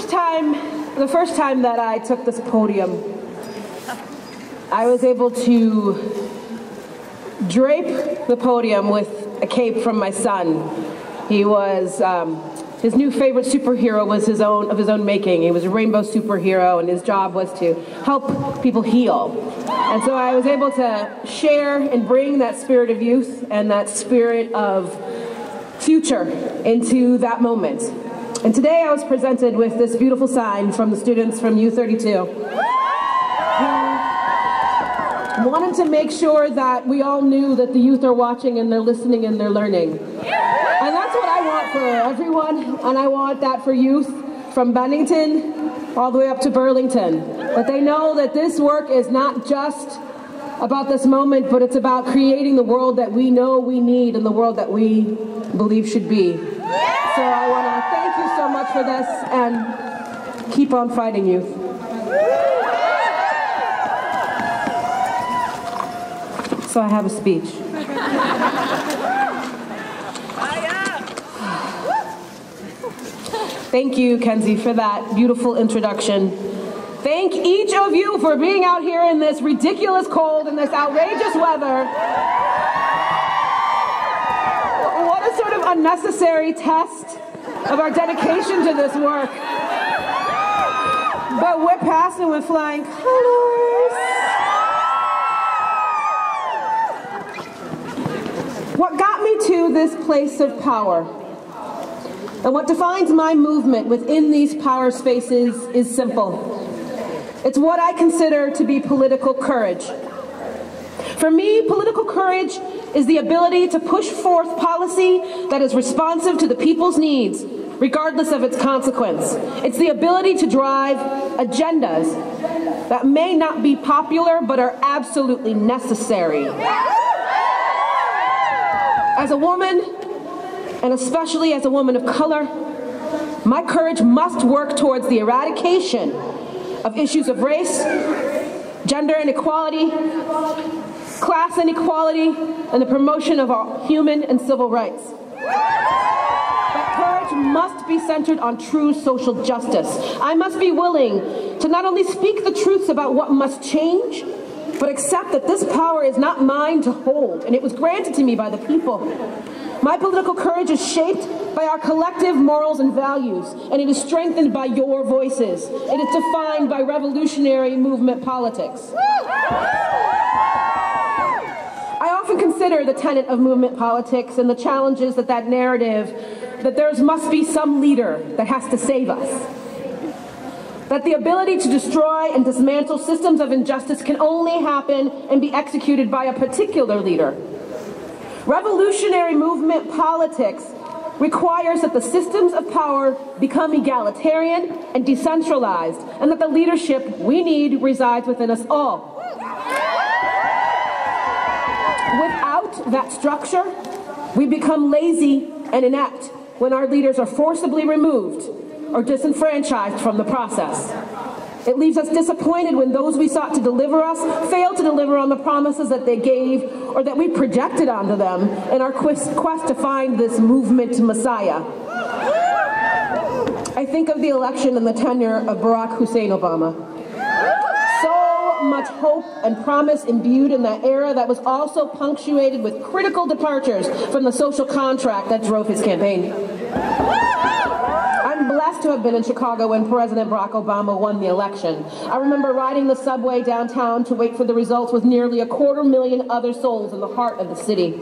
the first time that I took this podium, I was able to drape the podium with a cape from my son. He was, his new favorite superhero was of his own making. He was a rainbow superhero, and his job was to help people heal. And so I was able to share and bring that spirit of youth and that spirit of future into that moment. And today I was presented with this beautiful sign from the students from U32 who wanted to make sure that we all knew that the youth are watching and they're listening and they're learning. And that's what I want for everyone, and I want that for youth from Bennington all the way up to Burlington. That they know that this work is not just about this moment, but it's about creating the world that we know we need and the world that we believe should be. So I want to thank you so much for this, and keep on fighting, youth. So I have a speech. Thank you, Kenzie, for that beautiful introduction. Thank each of you for being out here in this ridiculous cold and this outrageous weather. What a sort of unnecessary test of our dedication to this work. But we're passing with flying colors. What got me to this place of power, and what defines my movement within these power spaces, is simple. It's what I consider to be political courage. For me, political courage is the ability to push forth policy that is responsive to the people's needs, regardless of its consequence. It's the ability to drive agendas that may not be popular, but are absolutely necessary. As a woman, and especially as a woman of color, my courage must work towards the eradication of issues of race, gender inequality, class inequality, and the promotion of our human and civil rights. That courage must be centered on true social justice. I must be willing to not only speak the truths about what must change, but accept that this power is not mine to hold, and it was granted to me by the people. My political courage is shaped by our collective morals and values, and it is strengthened by your voices. It is defined by revolutionary movement politics. I often consider the tenet of movement politics and the challenges that that narrative, that there must be some leader that has to save us. That the ability to destroy and dismantle systems of injustice can only happen and be executed by a particular leader. Revolutionary movement politics requires that the systems of power become egalitarian and decentralized, and that the leadership we need resides within us all. Without that structure, we become lazy and inept when our leaders are forcibly removed or disenfranchised from the process. It leaves us disappointed when those we sought to deliver us fail to deliver on the promises that they gave or that we projected onto them in our quest to find this movement messiah. I think of the election and the tenure of Barack Hussein Obama. So much hope and promise imbued in that era that was also punctuated with critical departures from the social contract that drove his campaign. I'm blessed to have been in Chicago when President Barack Obama won the election. I remember riding the subway downtown to wait for the results with nearly 250,000 other souls in the heart of the city.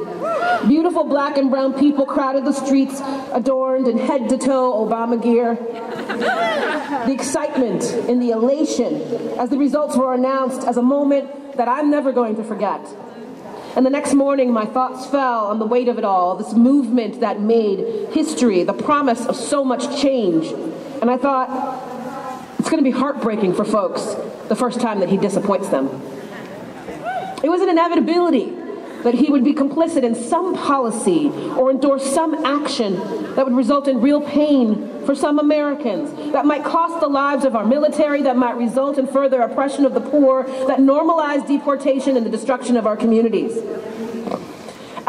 Beautiful black and brown people crowded the streets, adorned in head-to-toe Obama gear. The excitement and the elation as the results were announced as a moment that I'm never going to forget. And the next morning, my thoughts fell on the weight of it all, this movement that made history, the promise of so much change. And I thought, it's going to be heartbreaking for folks the first time that he disappoints them. It was an inevitability that he would be complicit in some policy or endorse some action that would result in real pain for some Americans, that might cost the lives of our military, that might result in further oppression of the poor, that normalized deportation and the destruction of our communities.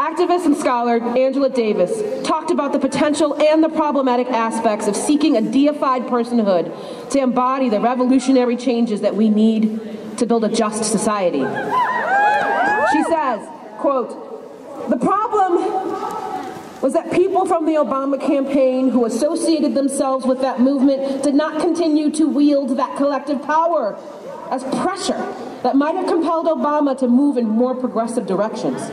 Activist and scholar Angela Davis talked about the potential and the problematic aspects of seeking a deified personhood to embody the revolutionary changes that we need to build a just society. She says, quote, "The problem was that people from the Obama campaign who associated themselves with that movement did not continue to wield that collective power as pressure that might have compelled Obama to move in more progressive directions."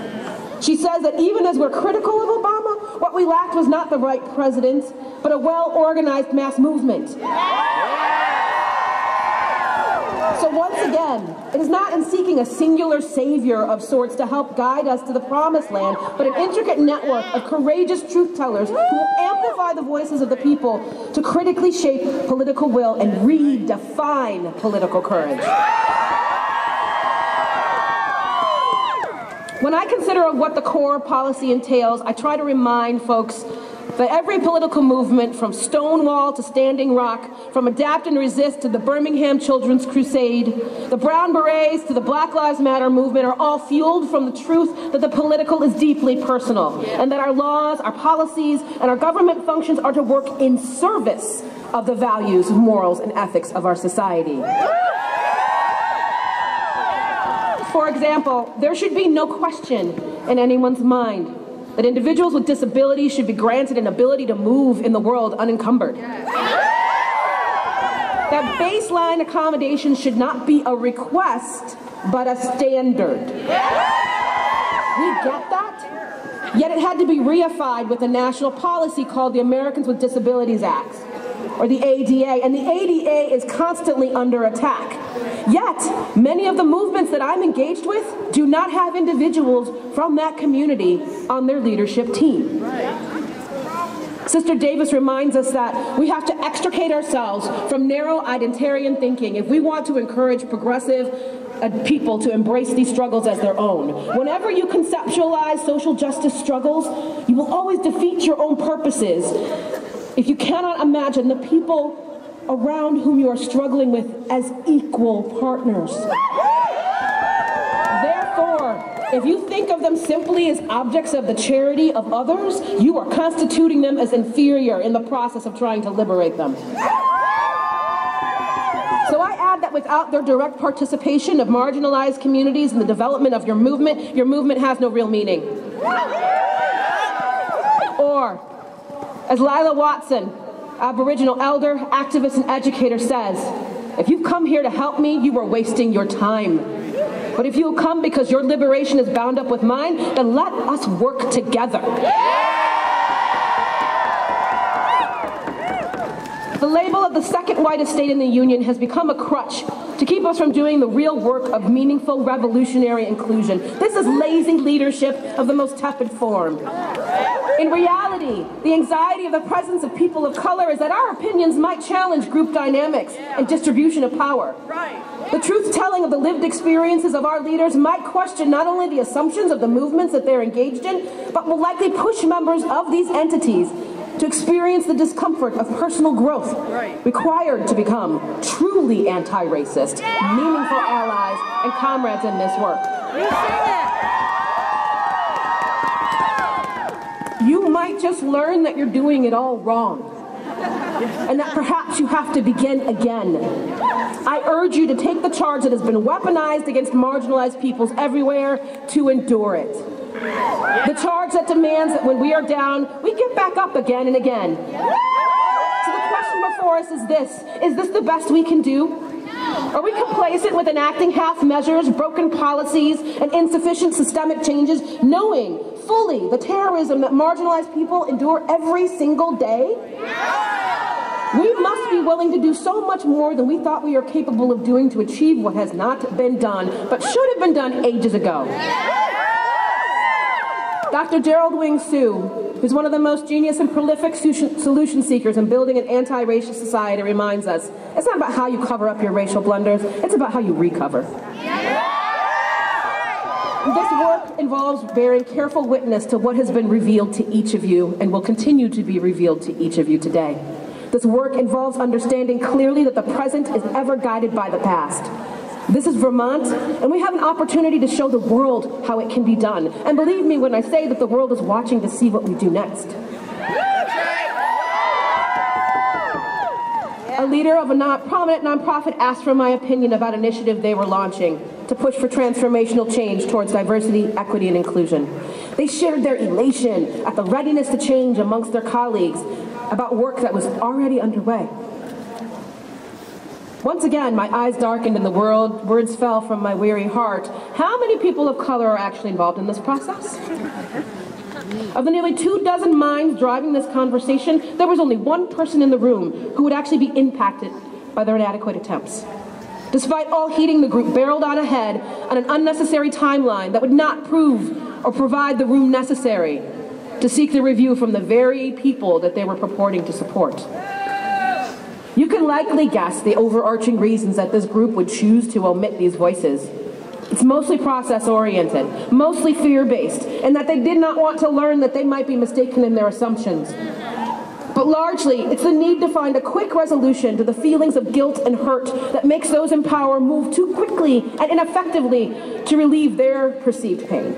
She says that even as we're critical of Obama, what we lacked was not the right president, but a well-organized mass movement. So once again, it is not in seeking a singular savior of sorts to help guide us to the promised land, but an intricate network of courageous truth-tellers who will amplify the voices of the people to critically shape political will and redefine political courage. When I consider what the core policy entails, I try to remind folks that every political movement, from Stonewall to Standing Rock, from Adapt and Resist to the Birmingham Children's Crusade, the Brown Berets to the Black Lives Matter movement, are all fueled from the truth that the political is deeply personal, and that our laws, our policies, and our government functions are to work in service of the values, morals, and ethics of our society. For example, there should be no question in anyone's mind that individuals with disabilities should be granted an ability to move in the world unencumbered. That baseline accommodation should not be a request, but a standard. We get that? Yet it had to be reified with a national policy called the Americans with Disabilities Act, or the ADA, and the ADA is constantly under attack. Yet, many of the movements that I'm engaged with do not have individuals from that community on their leadership team. Sister Davis reminds us that we have to extricate ourselves from narrow identitarian thinking if we want to encourage progressive people to embrace these struggles as their own. Whenever you conceptualize social justice struggles, you will always defeat your own purposes if you cannot imagine the people around whom you are struggling with as equal partners. Therefore, if you think of them simply as objects of the charity of others, you are constituting them as inferior in the process of trying to liberate them. So I add that without their direct participation of marginalized communities in the development of your movement has no real meaning. Or, as Lila Watson, Aboriginal elder, activist, and educator says, if you've come here to help me, you are wasting your time. But if you come because your liberation is bound up with mine, then let us work together. The label of the second whitest state in the Union has become a crutch to keep us from doing the real work of meaningful revolutionary inclusion. This is lazy leadership of the most tepid form. In reality, the anxiety of the presence of people of color is that our opinions might challenge group dynamics and distribution of power. The truth-telling of the lived experiences of our leaders might question not only the assumptions of the movements that they're engaged in, but will likely push members of these entities to experience the discomfort of personal growth required to become truly anti-racist, meaningful allies and comrades in this work. You might just learn that you're doing it all wrong, and that perhaps you have to begin again. I urge you to take the charge that has been weaponized against marginalized peoples everywhere to endure it. The charge that demands that when we are down, we get back up again and again. So the question before us is this the best we can do? Are we complacent with enacting half measures, broken policies, and insufficient systemic changes, knowing fully the terrorism that marginalized people endure every single day? We must be willing to do so much more than we thought we are capable of doing to achieve what has not been done, but should have been done ages ago. Dr. Gerald Wing Sue, who's one of the most genius and prolific solution seekers in building an anti-racist society, reminds us, it's not about how you cover up your racial blunders, it's about how you recover. This work involves bearing careful witness to what has been revealed to each of you and will continue to be revealed to each of you today. This work involves understanding clearly that the present is ever guided by the past. This is Vermont, and we have an opportunity to show the world how it can be done. And believe me when I say that the world is watching to see what we do next. A leader of a prominent nonprofit asked for my opinion about an initiative they were launching to push for transformational change towards diversity, equity, and inclusion. They shared their elation at the readiness to change amongst their colleagues about work that was already underway. Once again, my eyes darkened and the words fell from my weary heart. How many people of color are actually involved in this process? Of the nearly 24 minds driving this conversation, there was only one person in the room who would actually be impacted by their inadequate attempts. Despite all heeding, the group barreled out ahead on an unnecessary timeline that would not prove or provide the room necessary to seek the review from the very people that they were purporting to support. You can likely guess the overarching reasons that this group would choose to omit these voices. It's mostly process-oriented, mostly fear-based, and that they did not want to learn that they might be mistaken in their assumptions. But largely, it's the need to find a quick resolution to the feelings of guilt and hurt that makes those in power move too quickly and ineffectively to relieve their perceived pain.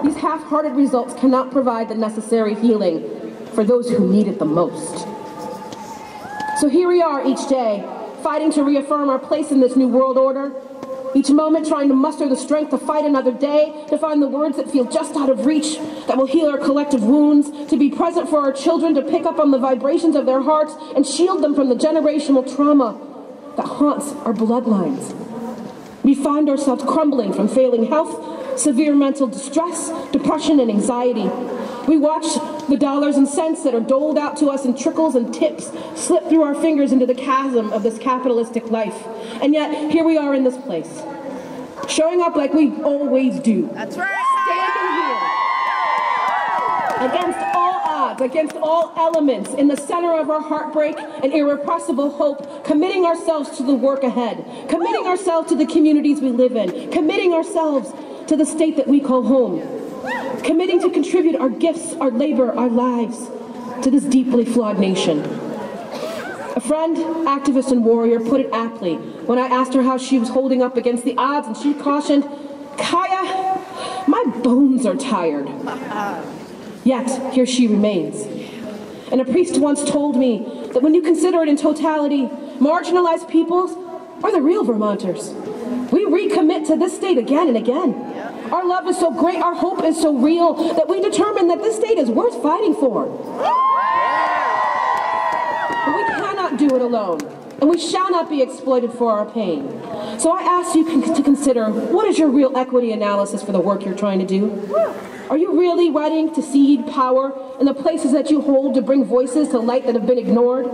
These half-hearted results cannot provide the necessary healing for those who need it the most. So here we are each day, fighting to reaffirm our place in this new world order, each moment trying to muster the strength to fight another day, to find the words that feel just out of reach, that will heal our collective wounds, to be present for our children, to pick up on the vibrations of their hearts and shield them from the generational trauma that haunts our bloodlines. We find ourselves crumbling from failing health, severe mental distress, depression, and anxiety. We watch the dollars and cents that are doled out to us in trickles and tips slip through our fingers into the chasm of this capitalistic life. And yet, here we are in this place, showing up like we always do. That's right. Standing here, against all odds, against all elements, in the center of our heartbreak and irrepressible hope, committing ourselves to the work ahead, committing ourselves to the communities we live in, committing ourselves to the state that we call home, committing to contribute our gifts, our labor, our lives to this deeply flawed nation. A friend, activist, and warrior put it aptly when I asked her how she was holding up against the odds, and she cautioned, "Kiah, my bones are tired." Yet, here she remains. And a priest once told me that when you consider it in totality, marginalized peoples are the real Vermonters. We recommit to this state again and again. Our love is so great, our hope is so real, that we determine that this state is worth fighting for. But we cannot do it alone, and we shall not be exploited for our pain. So I ask you to consider, what is your real equity analysis for the work you're trying to do? Are you really ready to cede power in the places that you hold to bring voices to light that have been ignored?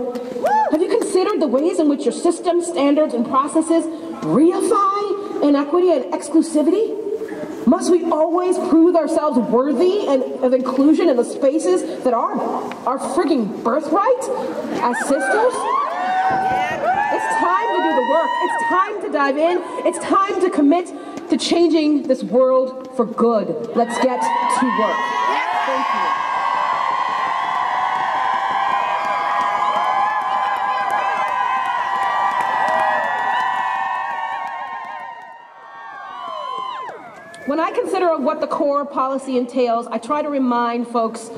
Have you considered the ways in which your systems, standards, and processes reify inequity and exclusivity? Must we always prove ourselves worthy of inclusion in the spaces that are our frigging birthright as sisters? It's time to do the work. It's time to dive in. It's time to commit to changing this world for good. Let's get to work. Thank you. When I consider what the core policy entails, I try to remind folks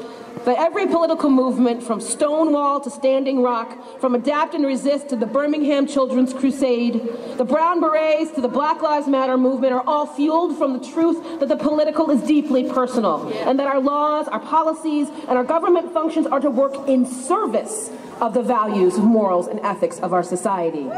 that every political movement, from Stonewall to Standing Rock, from Adapt and Resist to the Birmingham Children's Crusade, the Brown Berets to the Black Lives Matter movement, are all fueled from the truth that the political is deeply personal, and that our laws, our policies, and our government functions are to work in service of the values, morals, and ethics of our society.